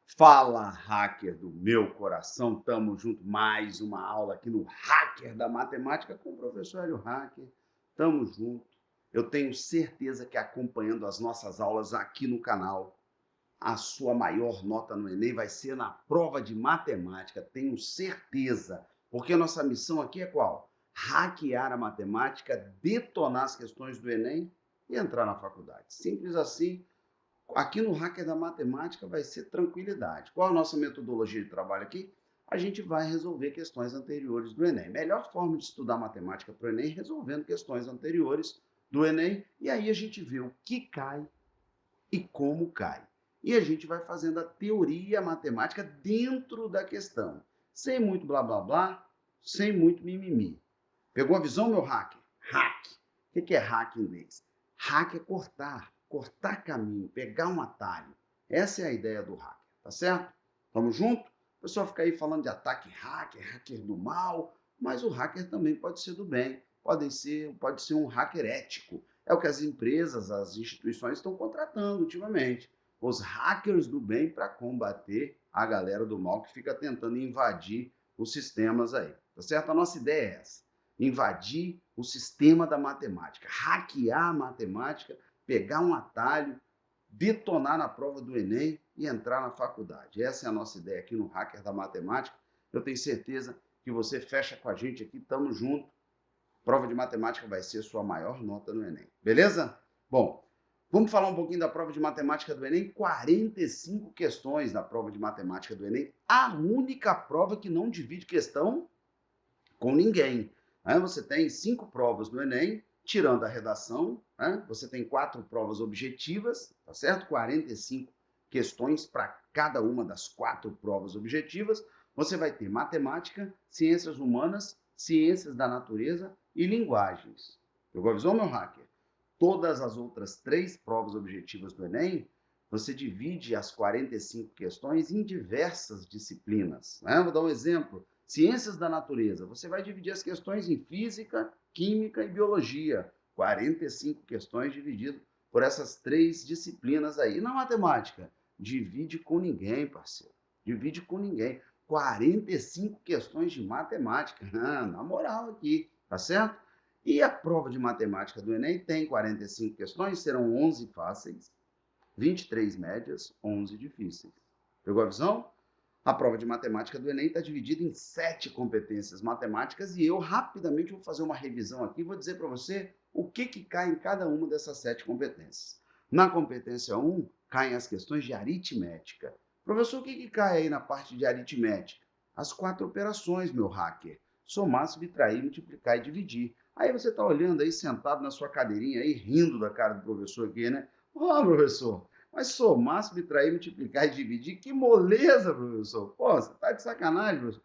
Fala, hacker do meu coração, tamo junto, mais uma aula aqui no Hacker da Matemática com o professor Hélio Hacker, tamo junto. Eu tenho certeza que acompanhando as nossas aulas aqui no canal, a sua maior nota no Enem vai ser na prova de matemática, tenho certeza, porque a nossa missão aqui é qual? Hackear a matemática, detonar as questões do Enem e entrar na faculdade. Simples assim. Aqui no Hacker da Matemática vai ser tranquilidade. Qual a nossa metodologia de trabalho aqui? A gente vai resolver questões anteriores do Enem. Melhor forma de estudar matemática para o Enem, resolvendo questões anteriores do Enem, e aí a gente vê o que cai e como cai. E a gente vai fazendo a teoria matemática dentro da questão, sem muito blá blá blá, sem muito mimimi. Pegou a visão, meu hacker? Hack. O que é hack em inglês? Hack é cortar, cortar caminho, pegar um atalho. Essa é a ideia do hacker, tá certo? Vamos junto? O pessoal fica aí falando de ataque hacker, hacker do mal, mas o hacker também pode ser do bem, pode ser um hacker ético. É o que as empresas, as instituições estão contratando ultimamente. Os hackers do bem para combater a galera do mal que fica tentando invadir os sistemas aí, tá certo? A nossa ideia é essa: invadir o sistema da matemática, hackear a matemática, pegar um atalho, detonar na prova do Enem e entrar na faculdade. Essa é a nossa ideia aqui no Hacker da Matemática. Eu tenho certeza que você fecha com a gente aqui, tamo junto. Prova de matemática vai ser sua maior nota no Enem. Beleza? Bom, vamos falar um pouquinho da prova de matemática do Enem. 45 questões na prova de matemática do Enem. A única prova que não divide questão com ninguém. Né? Você tem 5 provas no Enem, tirando a redação, né? Você tem 4 provas objetivas, tá certo? 45 questões para cada uma das 4 provas objetivas. Você vai ter matemática, ciências humanas, ciências da natureza e linguagens. Pegou a visão, meu hacker? Todas as outras 3 provas objetivas do Enem, você divide as 45 questões em diversas disciplinas. Né? Vou dar um exemplo. Ciências da natureza. Você vai dividir as questões em física, química e biologia. 45 questões divididas por essas 3 disciplinas aí. E na matemática? Divide com ninguém, parceiro. Divide com ninguém. 45 questões de matemática. Na moral aqui, tá certo? E a prova de matemática do Enem tem 45 questões, serão 11 fáceis, 23 médias, 11 difíceis. Pegou a visão? A prova de matemática do Enem está dividida em 7 competências matemáticas e eu rapidamente vou fazer uma revisão aqui e vou dizer para você o que cai em cada uma dessas 7 competências. Na competência 1, caem as questões de aritmética. Professor, o que cai aí na parte de aritmética? As 4 operações, meu hacker. Somar, subtrair, multiplicar e dividir. Aí você está olhando aí, sentado na sua cadeirinha aí, rindo da cara do professor aqui, né? Ó, professor, mas somar, subtrair, multiplicar e dividir, que moleza, professor. Pô, você tá de sacanagem, professor.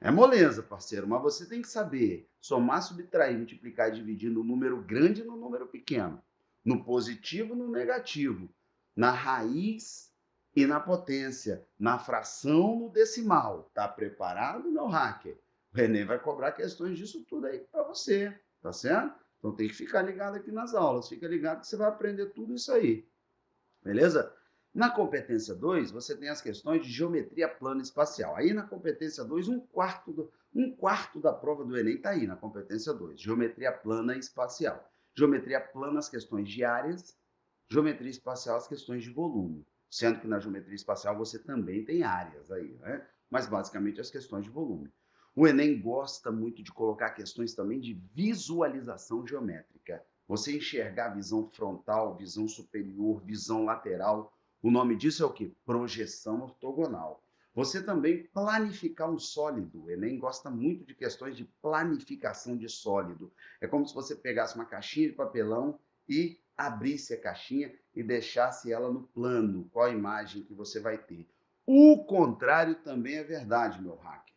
É moleza, parceiro, mas você tem que saber somar, subtrair, multiplicar e dividir no número grande e no número pequeno. No positivo e no negativo. Na raiz e na potência. Na fração, no decimal. Tá preparado, meu hacker? O Enem vai cobrar questões disso tudo aí para você, tá certo? Então tem que ficar ligado aqui nas aulas. Fica ligado que você vai aprender tudo isso aí. Beleza? Na competência 2, você tem as questões de geometria plana espacial. Aí na competência 2, um quarto da prova do Enem está aí na competência 2, geometria plana espacial. Geometria plana, as questões de áreas, geometria espacial, as questões de volume. Sendo que na geometria espacial você também tem áreas aí, né? Mas basicamente as questões de volume. O Enem gosta muito de colocar questões também de visualização geométrica. Você enxergar visão frontal, visão superior, visão lateral. O nome disso é o quê? Projeção ortogonal. Você também planificar um sólido. O Enem gosta muito de questões de planificação de sólido. É como se você pegasse uma caixinha de papelão e abrisse a caixinha e deixasse ela no plano. Qual a imagem que você vai ter? O contrário também é verdade, meu hacker.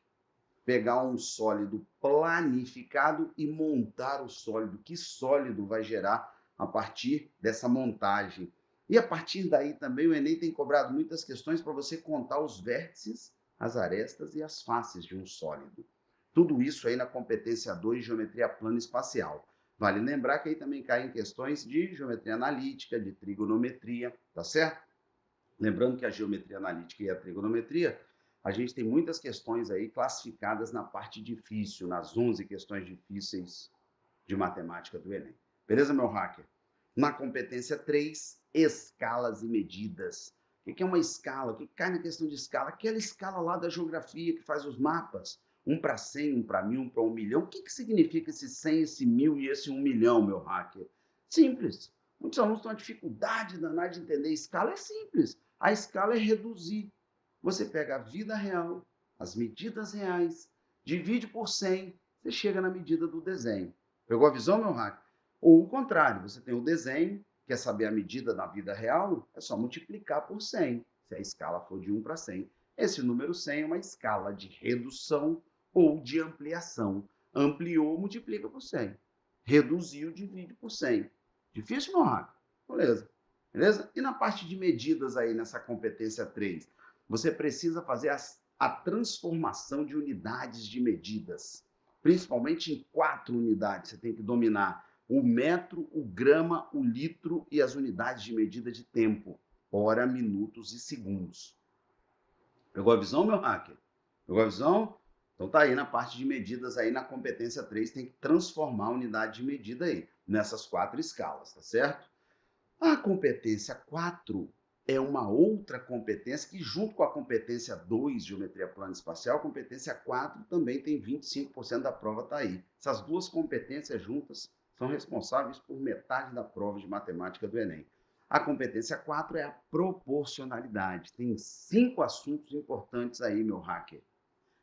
Pegar um sólido planificado e montar o sólido. Que sólido vai gerar a partir dessa montagem? E a partir daí também o Enem tem cobrado muitas questões para você contar os vértices, as arestas e as faces de um sólido. Tudo isso aí na competência 2, geometria plana espacial. Vale lembrar que aí também caem questões de geometria analítica, de trigonometria, tá certo? Lembrando que a geometria analítica e a trigonometria, a gente tem muitas questões aí classificadas na parte difícil, nas 11 questões difíceis de matemática do Enem. Beleza, meu hacker? Na competência 3, escalas e medidas. O que é uma escala? O que cai na questão de escala? Aquela escala lá da geografia que faz os mapas. 1 para 100, 1 para 1000, 1 para 1 milhão. O que significa esse 100, esse 1000 e esse 1 milhão, meu hacker? Simples. Muitos alunos têm uma dificuldade danada de entender. Escala é simples. A escala é reduzir. Você pega a vida real, as medidas reais, divide por 100, você chega na medida do desenho. Pegou a visão, meu hacker? Ou o contrário, você tem o desenho, quer saber a medida na vida real? É só multiplicar por 100, se a escala for de 1 para 100. Esse número 100 é uma escala de redução ou de ampliação. Ampliou, multiplica por 100. Reduziu, divide por 100. Difícil, meu hacker? Beleza. Beleza? E na parte de medidas aí, nessa competência 3, você precisa fazer a transformação de unidades de medidas, principalmente em 4 unidades. Você tem que dominar o metro, o grama, o litro e as unidades de medida de tempo, hora, minutos e segundos. Pegou a visão, meu hacker? Pegou a visão? Então tá aí na parte de medidas aí na competência 3, tem que transformar a unidade de medida aí, nessas 4 escalas, tá certo? A competência 4 é uma outra competência que, junto com a competência 2, geometria plana e espacial, a competência 4 também tem 25% da prova, tá aí. Essas duas competências juntas são responsáveis por metade da prova de matemática do Enem. A competência 4 é a proporcionalidade. Tem 5 assuntos importantes aí, meu hacker.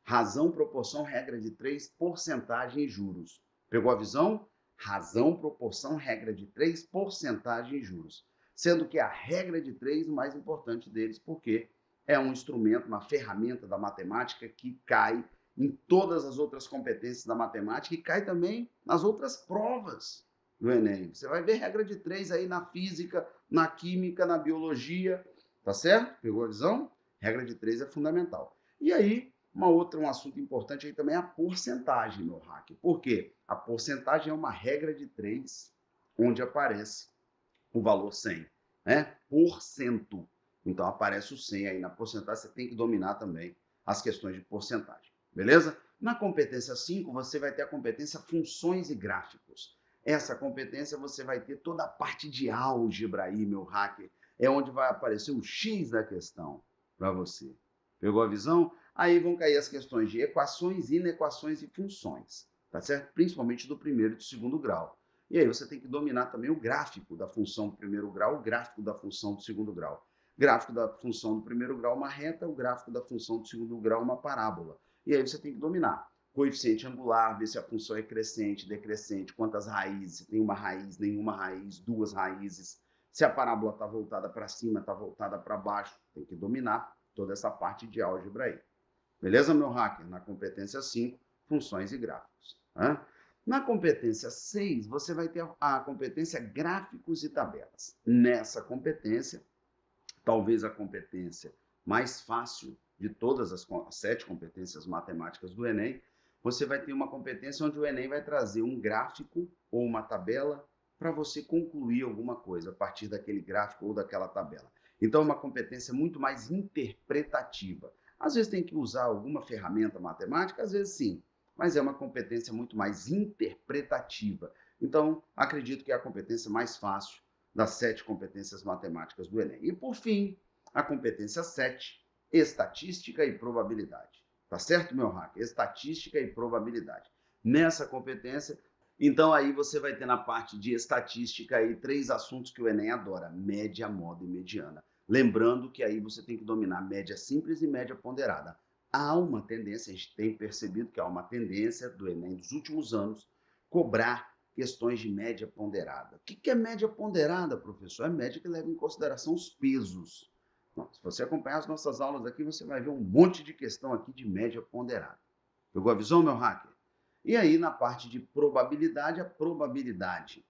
Razão, proporção, regra de 3, porcentagem e juros. Pegou a visão? Razão, proporção, regra de 3, porcentagem e juros. Sendo que a regra de 3 é o mais importante deles, porque é um instrumento, uma ferramenta da matemática que cai em todas as outras competências da matemática e cai também nas outras provas do Enem. Você vai ver regra de 3 aí na física, na química, na biologia, tá certo? Pegou a visão? Regra de 3 é fundamental. E aí, um assunto importante aí também é a porcentagem, meu hacker. Por quê? A porcentagem é uma regra de 3, onde aparece o valor 100, né? Por cento. Então aparece o 100 aí na porcentagem, você tem que dominar também as questões de porcentagem, beleza? Na competência 5, você vai ter a competência funções e gráficos. Essa competência você vai ter toda a parte de álgebra aí, meu hacker. É onde vai aparecer o X da questão para você. Pegou a visão? Aí vão cair as questões de equações, inequações e funções, tá certo? Principalmente do primeiro e do segundo grau. E aí você tem que dominar também o gráfico da função do primeiro grau, o gráfico da função do segundo grau. Gráfico da função do primeiro grau, uma reta, o gráfico da função do segundo grau, uma parábola. E aí você tem que dominar coeficiente angular, ver se a função é crescente, decrescente, quantas raízes, se tem uma raiz, nenhuma raiz, duas raízes, se a parábola está voltada para cima, está voltada para baixo, tem que dominar toda essa parte de álgebra aí. Beleza, meu hacker? Na competência 5, funções e gráficos. Né? Na competência 6, você vai ter a competência gráficos e tabelas. Nessa competência, talvez a competência mais fácil de todas as 7 competências matemáticas do Enem, você vai ter uma competência onde o Enem vai trazer um gráfico ou uma tabela para você concluir alguma coisa a partir daquele gráfico ou daquela tabela. Então, é uma competência muito mais interpretativa. Às vezes tem que usar alguma ferramenta matemática, às vezes sim, mas é uma competência muito mais interpretativa. Então, acredito que é a competência mais fácil das 7 competências matemáticas do Enem. E, por fim, a competência 7, estatística e probabilidade. Tá certo, meu hacker? Estatística e probabilidade. Nessa competência, então aí você vai ter na parte de estatística aí 3 assuntos que o Enem adora: média, moda e mediana. Lembrando que aí você tem que dominar média simples e média ponderada. Há uma tendência, a gente tem percebido que há uma tendência do Enem dos últimos anos cobrar questões de média ponderada. O que é média ponderada, professor? É média que leva em consideração os pesos. Não, se você acompanhar as nossas aulas aqui, você vai ver um monte de questão aqui de média ponderada. Pegou a visão, meu hacker? E aí, na parte de probabilidade, a probabilidade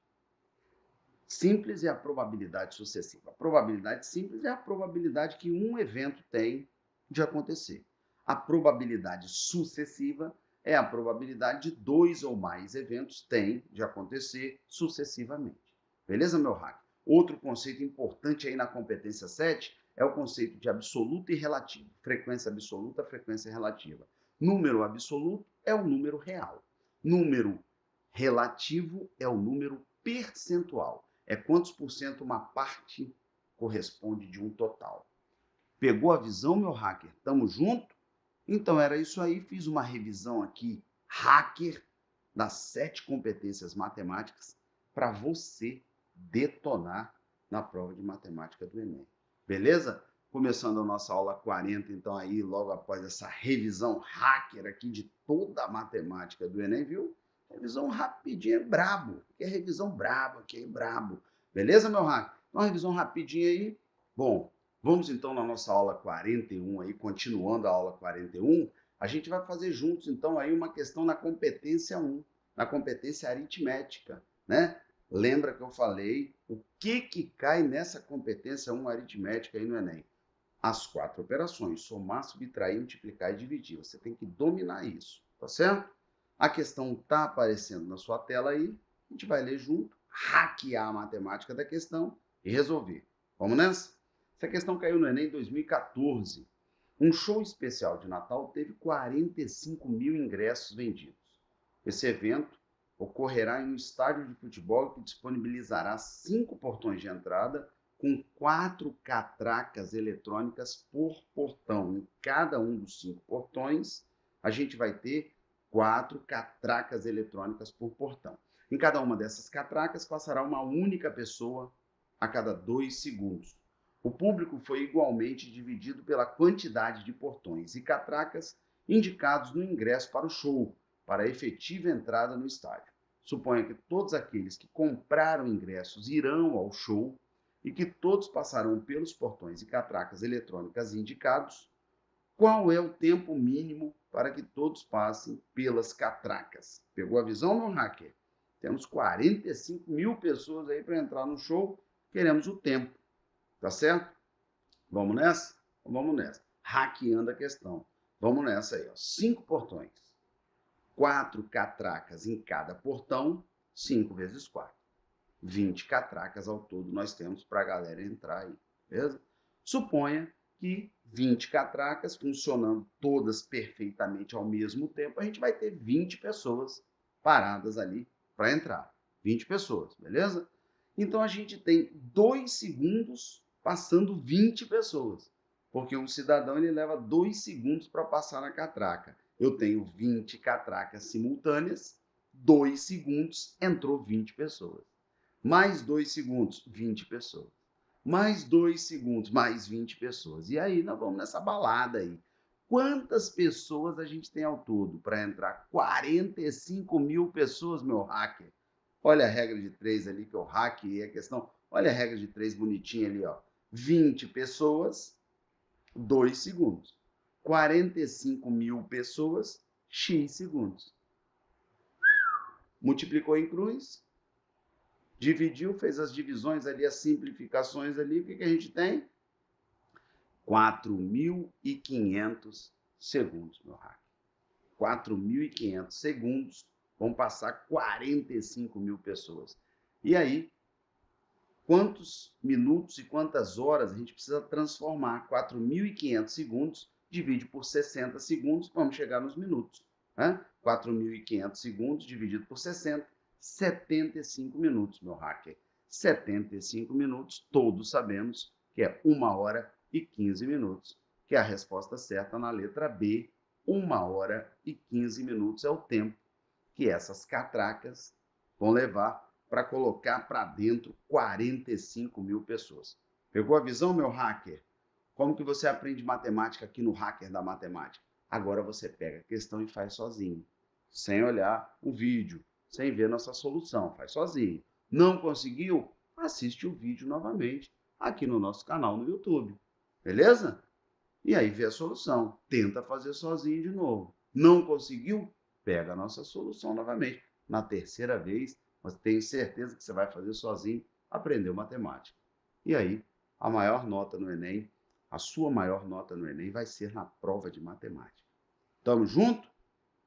simples é a probabilidade sucessiva. A probabilidade simples é a probabilidade que um evento tem de acontecer. A probabilidade sucessiva é a probabilidade de 2 ou mais eventos têm de acontecer sucessivamente. Beleza, meu hack? Outro conceito importante aí na competência 7 é o conceito de absoluto e relativo. Frequência absoluta, frequência relativa. Número absoluto é o número real. Número relativo é o número percentual. É quantos por cento uma parte corresponde de um total. Pegou a visão, meu hacker? Tamo junto? Então era isso aí. Fiz uma revisão aqui, hacker, das 7 competências matemáticas para você detonar na prova de matemática do Enem. Beleza? Começando a nossa aula 40, então aí, logo após essa revisão hacker aqui de toda a matemática do Enem, viu? Revisão rapidinha, brabo. Que é revisão brabo aqui, brabo. Beleza, meu hacker? Então, revisão rapidinha aí. Bom, vamos então na nossa aula 41 aí, continuando a aula 41, a gente vai fazer juntos então aí uma questão na competência 1, na competência aritmética, né? Lembra que eu falei o que cai nessa competência 1 aritmética aí no Enem? As 4 operações, somar, subtrair, multiplicar e dividir. Você tem que dominar isso, tá certo? A questão está aparecendo na sua tela aí, a gente vai ler junto, hackear a matemática da questão e resolver. Vamos nessa? Essa questão caiu no Enem em 2014. Um show especial de Natal teve 45 mil ingressos vendidos. Esse evento ocorrerá em um estádio de futebol que disponibilizará 5 portões de entrada com 4 catracas eletrônicas por portão. Em cada um dos 5 portões, a gente vai ter 4 catracas eletrônicas por portão. Em cada uma dessas catracas passará uma única pessoa a cada 2 segundos. O público foi igualmente dividido pela quantidade de portões e catracas indicados no ingresso para o show, para a efetiva entrada no estádio. Suponha que todos aqueles que compraram ingressos irão ao show e que todos passarão pelos portões e catracas eletrônicas indicados. Qual é o tempo mínimo para que todos passem pelas catracas? Pegou a visão, meu hacker? Temos 45 mil pessoas aí para entrar no show, queremos o tempo. Tá certo? Vamos nessa? Vamos nessa. Hackeando a questão. Vamos nessa aí, ó. 5 portões. 4 catracas em cada portão. 5 vezes 4. 20 catracas ao todo nós temos para a galera entrar aí. Beleza? Suponha que 20 catracas funcionando todas perfeitamente ao mesmo tempo, a gente vai ter 20 pessoas paradas ali para entrar. 20 pessoas, beleza? Então a gente tem 2 segundos passando 20 pessoas, porque um cidadão ele leva 2 segundos para passar na catraca. Eu tenho 20 catracas simultâneas, 2 segundos, entrou 20 pessoas. Mais 2 segundos, 20 pessoas. Mais 2 segundos, mais 20 pessoas. E aí nós vamos nessa balada aí. Quantas pessoas a gente tem ao todo para entrar? 45 mil pessoas, meu hacker. Olha a regra de 3 ali que eu hackeei a questão. Olha a regra de 3 bonitinha ali, ó. 20 pessoas, 2 segundos. 45 mil pessoas, X segundos. Multiplicou em cruz, dividiu, fez as divisões ali, as simplificações ali. O que a gente tem? 4.500 segundos, meu hacker. 4.500 segundos vão passar 45 mil pessoas. E aí, quantos minutos e quantas horas a gente precisa transformar? 4.500 segundos, divide por 60 segundos, vamos chegar nos minutos. Né? 4.500 segundos dividido por 60, 75 minutos, meu hacker. 75 minutos, todos sabemos que é 1 hora e 15 minutos, que é a resposta certa na letra B. 1 hora e 15 minutos é o tempo que essas catracas vão levar para colocar para dentro 45 mil pessoas. Pegou a visão, meu hacker? Como que você aprende matemática aqui no Hacker da Matemática? Agora você pega a questão e faz sozinho, sem olhar o vídeo, sem ver nossa solução, faz sozinho. Não conseguiu? Assiste o vídeo novamente aqui no nosso canal no YouTube, beleza? E aí vê a solução, tenta fazer sozinho de novo. Não conseguiu? Pega a nossa solução novamente. Na terceira vez, mas tenho certeza que você vai fazer sozinho, aprendeu matemática. E aí, a maior nota no Enem, a sua maior nota no Enem vai ser na prova de matemática. Tamo junto?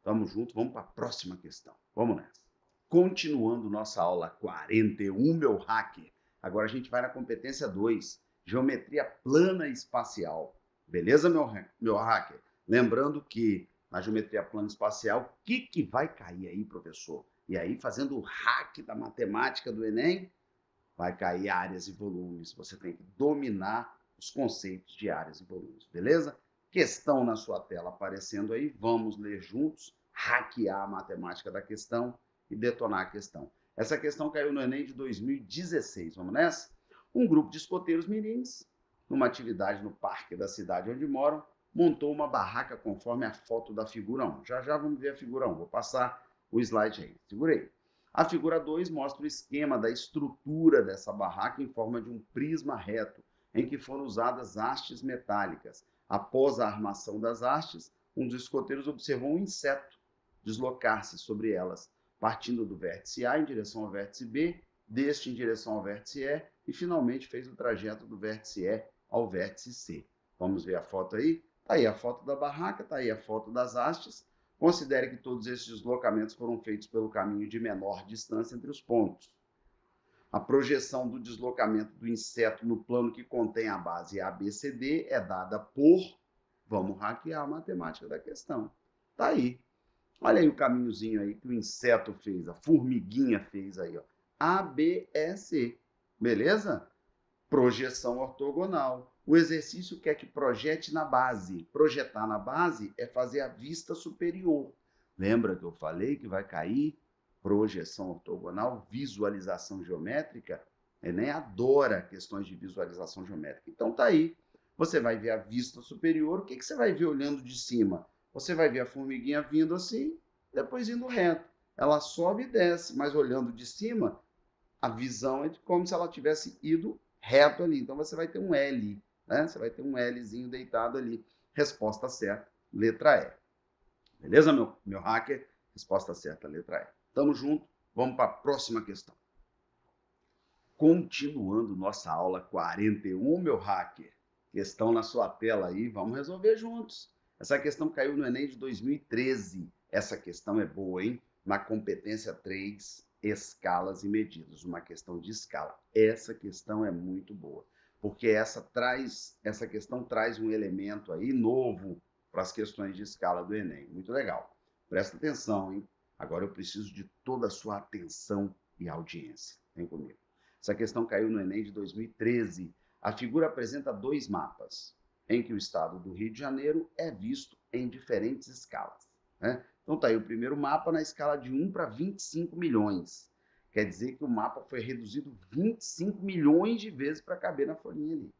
Tamo junto, vamos para a próxima questão. Vamos nessa. Continuando nossa aula 41, meu hacker. Agora a gente vai na competência 2, geometria plana espacial. Beleza, meu hacker? Lembrando que na geometria plana espacial, o que vai cair aí, professor? E aí, fazendo o hack da matemática do Enem, vai cair áreas e volumes. Você tem que dominar os conceitos de áreas e volumes, beleza? Questão na sua tela aparecendo aí, vamos ler juntos, hackear a matemática da questão e detonar a questão. Essa questão caiu no Enem de 2016, vamos nessa? Um grupo de escoteiros mirins, numa atividade no parque da cidade onde moram, montou uma barraca conforme a foto da figura 1. Já vamos ver a figura 1, vou passar o slide aí, segurei. A figura 2 mostra o esquema da estrutura dessa barraca em forma de um prisma reto, em que foram usadas hastes metálicas. Após a armação das hastes, um dos escoteiros observou um inseto deslocar-se sobre elas, partindo do vértice A em direção ao vértice B, deste em direção ao vértice E, e finalmente fez o trajeto do vértice E ao vértice C. Vamos ver a foto aí? Está aí a foto da barraca, está aí a foto das hastes. Considere que todos esses deslocamentos foram feitos pelo caminho de menor distância entre os pontos. A projeção do deslocamento do inseto no plano que contém a base ABCD é dada por... Vamos hackear a matemática da questão. Tá aí. Olha aí o caminhozinho aí que o inseto fez, a formiguinha fez aí, ó. ABC. Beleza? Projeção ortogonal. O exercício quer que projete na base. Projetar na base é fazer a vista superior. Lembra que eu falei que vai cair projeção ortogonal, visualização geométrica? Enem adora questões de visualização geométrica. Então tá aí. Você vai ver a vista superior. O que você vai ver olhando de cima? Você vai ver a formiguinha vindo assim, depois indo reto. Ela sobe e desce, mas olhando de cima, a visão é como se ela tivesse ido reto ali. Então você vai ter um L, né? Você vai ter um Lzinho deitado ali. Resposta certa, letra E. Beleza, meu hacker? Resposta certa, letra E. Tamo junto, vamos para a próxima questão. Continuando nossa aula 41, meu hacker. Questão na sua tela aí, vamos resolver juntos. Essa questão caiu no Enem de 2013. Essa questão é boa, hein? Na competência 3, escalas e medidas, uma questão de escala. Essa questão é muito boa, porque essa questão traz um elemento aí novo para as questões de escala do Enem. Muito legal. Presta atenção, hein? Agora eu preciso de toda a sua atenção e audiência. Vem comigo. Essa questão caiu no Enem de 2013. A figura apresenta dois mapas, em que o estado do Rio de Janeiro é visto em diferentes escalas, né? Então tá aí o primeiro mapa na escala de 1 para 25 milhões. Quer dizer que o mapa foi reduzido 25 milhões de vezes para caber na folhinha ali.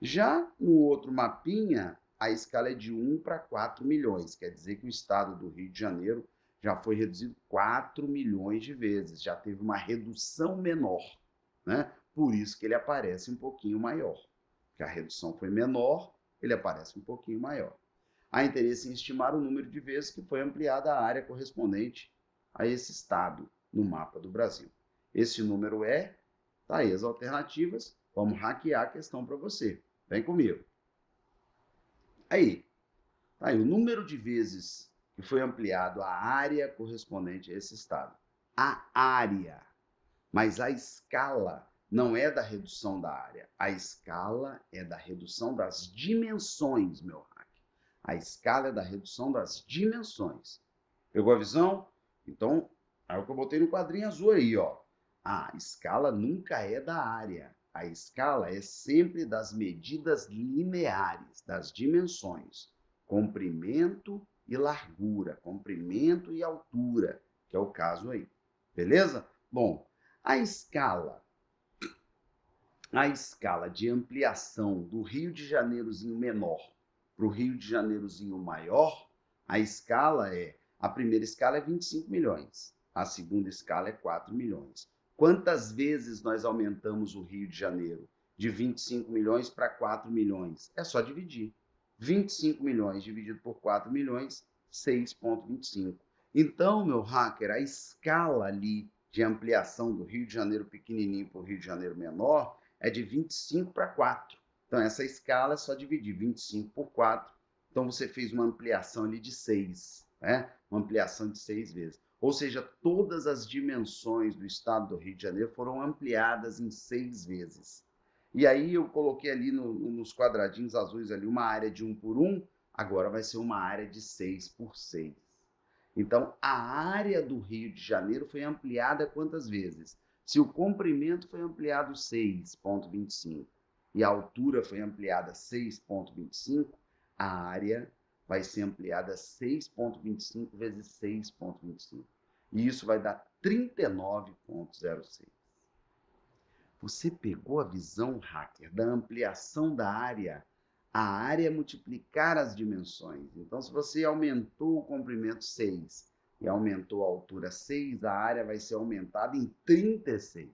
Já no outro mapinha, a escala é de 1 para 4 milhões. Quer dizer que o estado do Rio de Janeiro já foi reduzido 4 milhões de vezes. Já teve uma redução menor, né? Por isso que ele aparece um pouquinho maior. Porque a redução foi menor, ele aparece um pouquinho maior. Há interesse em estimar o número de vezes que foi ampliada a área correspondente a esse estado no mapa do Brasil. Esse número tá aí as alternativas, vamos hackear a questão para você. Vem comigo. Aí, tá aí o número de vezes que foi ampliado a área correspondente a esse estado. A área, mas a escala não é da redução da área. A escala é da redução das dimensões, meu hack. A escala é da redução das dimensões. Pegou a visão? Então, é o que eu botei no quadrinho azul aí, ó. A escala nunca é da área. A escala é sempre das medidas lineares, das dimensões. Comprimento e largura, comprimento e altura, que é o caso aí. Beleza? Bom, a escala de ampliação do Rio de Janeirozinho menor para o Rio de Janeirozinho maior, a primeira escala é 25 milhões, a segunda escala é 4 milhões. Quantas vezes nós aumentamos o Rio de Janeiro de 25 milhões para 4 milhões? É só dividir. 25 milhões dividido por 4 milhões, 6,25. Então, meu hacker, a escala ali de ampliação do Rio de Janeiro pequenininho para o Rio de Janeiro menor é de 25 para 4. Então, essa escala é só dividir 25 por 4. Então, você fez uma ampliação ali de 6, né? Uma ampliação de 6 vezes. Ou seja, todas as dimensões do estado do Rio de Janeiro foram ampliadas em 6 vezes. E aí eu coloquei ali nos quadradinhos azuis ali uma área de 1 por 1, agora vai ser uma área de 6 por 6. Então, a área do Rio de Janeiro foi ampliada quantas vezes? Se o comprimento foi ampliado 6,25 e a altura foi ampliada 6,25, a área vai ser ampliada 6,25 vezes 6,25. E isso vai dar 39,06. Você pegou a visão, hacker, da ampliação da área? A área é multiplicar as dimensões. Então, se você aumentou o comprimento 6 e aumentou a altura 6, a área vai ser aumentada em 36.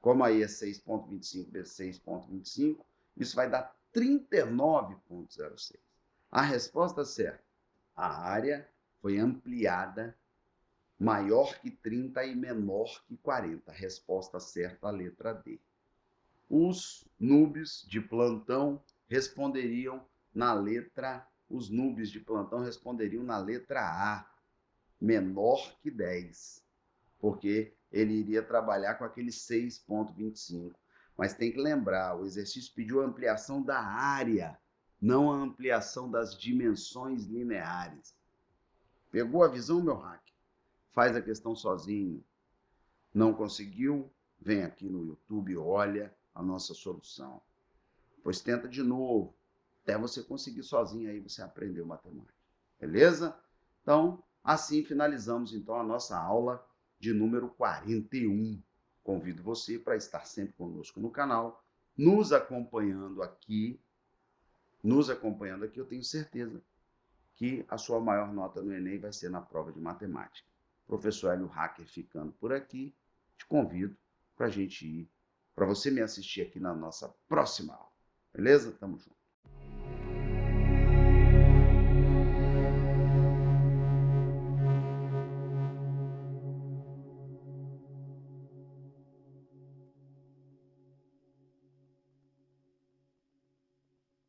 Como aí é 6,25 vezes 6,25, isso vai dar 39,06. A resposta certa: a área foi ampliada maior que 30 e menor que 40. Resposta certa, a letra D. Os núbios de plantão responderiam na letra A, menor que 10, porque ele iria trabalhar com aquele 6,25. Mas tem que lembrar, o exercício pediu a ampliação da área, não a ampliação das dimensões lineares. Pegou a visão, meu hack? Faz a questão sozinho. Não conseguiu? Vem aqui no YouTube e olha a nossa solução. Pois tenta de novo, até você conseguir sozinho aí, você aprendeu matemática. Beleza? Então, assim finalizamos então a nossa aula de número 41. Convido você para estar sempre conosco no canal, nos acompanhando aqui. Eu tenho certeza que a sua maior nota no Enem vai ser na prova de matemática. Professor Hélio Hacker ficando por aqui, te convido para a gente ir, para você me assistir aqui na nossa próxima aula. Beleza? Tamo junto.